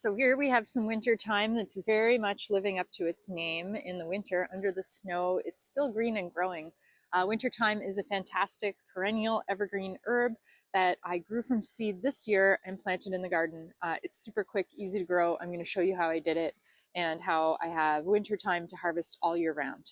So here we have some winter thyme that's very much living up to its name. In the winter, under the snow, it's still green and growing. Winter thyme is a fantastic perennial evergreen herb that I grew from seed this year and planted in the garden. It's super quick, easy to grow. I'm going to show you how I did it and how I have winter thyme to harvest all year round.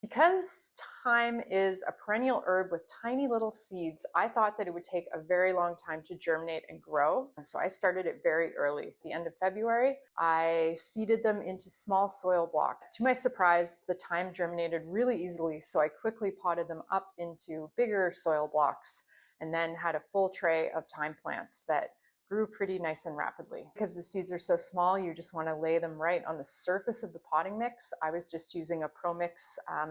Because thyme is a perennial herb with tiny little seeds, I thought that it would take a very long time to germinate and grow. And so I started it very early. At the end of February, I seeded them into small soil blocks. To my surprise, the thyme germinated really easily, so I quickly potted them up into bigger soil blocks and then had a full tray of thyme plants that grew pretty nice and rapidly. Because the seeds are so small, you just want to lay them right on the surface of the potting mix. I was just using a ProMix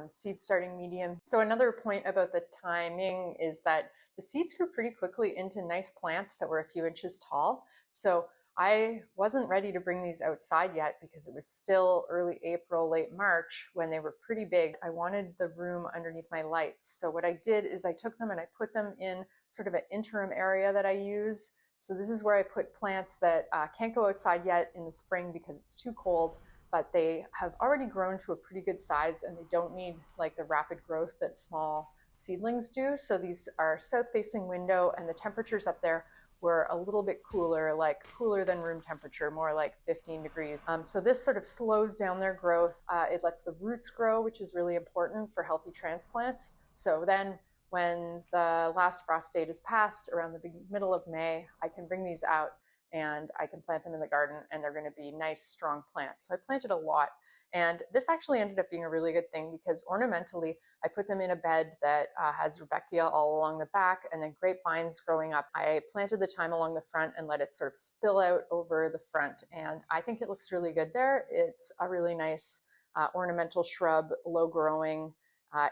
seed starting medium. So another point about the timing is that the seeds grew pretty quickly into nice plants that were a few inches tall. So I wasn't ready to bring these outside yet because it was still early April, late March when they were pretty big. I wanted the room underneath my lights. So what I did is I took them and I put them in sort of an interim area that I use. So this is where I put plants that can't go outside yet in the spring because it's too cold, but they have already grown to a pretty good size and they don't need like the rapid growth that small seedlings do. So these are south-facing window and the temperatures up there were a little bit cooler, like cooler than room temperature, more like 15 degrees. So this sort of slows down their growth. It lets the roots grow, which is really important for healthy transplants. So then when the last frost date is passed around the middle of May, I can bring these out and I can plant them in the garden and they're going to be nice, strong plants. So I planted a lot. And this actually ended up being a really good thing because ornamentally, I put them in a bed that has Rudbeckia all along the back and then grapevines growing up. I planted the thyme along the front and let it sort of spill out over the front. And I think it looks really good there. It's a really nice ornamental shrub, low growing,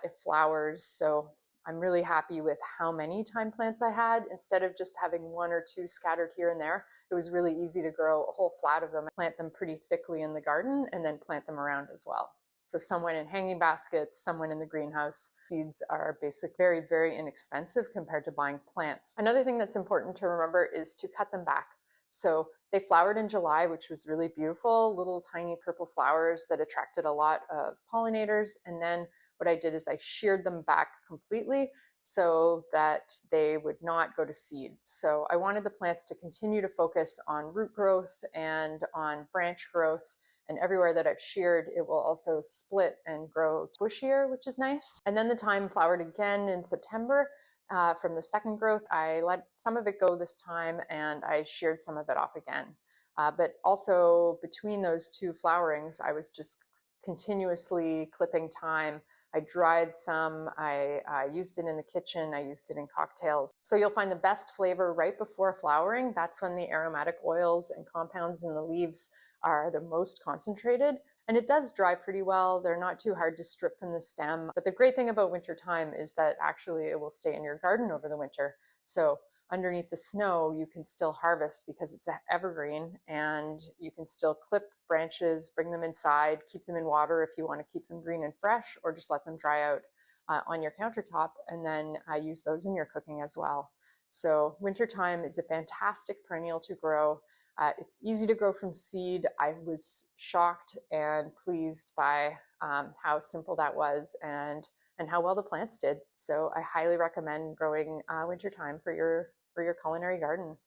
it flowers. So I'm really happy with how many thyme plants I had. Instead of just having one or two scattered here and there, it was really easy to grow a whole flat of them, plant them pretty thickly in the garden, and then plant them around as well. So some went in hanging baskets, some went in the greenhouse. Seeds are very, very inexpensive compared to buying plants. Another thing that's important to remember is to cut them back. So they flowered in July, which was really beautiful, little tiny purple flowers that attracted a lot of pollinators. And then what I did is I sheared them back completely so that they would not go to seed. So I wanted the plants to continue to focus on root growth and on branch growth. And everywhere that I've sheared, it will also split and grow bushier, which is nice. And then the thyme flowered again in September. From the second growth, I let some of it go this time and I sheared some of it off again. But also between those two flowerings, I was just continuously clipping thyme. I dried some, I used it in the kitchen, I used it in cocktails. So you'll find the best flavor right before flowering. That's when the aromatic oils and compounds in the leaves are the most concentrated. And it does dry pretty well. They're not too hard to strip from the stem. But the great thing about winter thyme is that actually it will stay in your garden over the winter. So underneath the snow, you can still harvest because it's an evergreen and you can still clip branches, bring them inside, keep them in water if you want to keep them green and fresh, or just let them dry out on your countertop and then use those in your cooking as well. So winter thyme is a fantastic perennial to grow. It's easy to grow from seed. I was shocked and pleased by how simple that was and how well the plants did. So I highly recommend growing winter thyme for your culinary garden.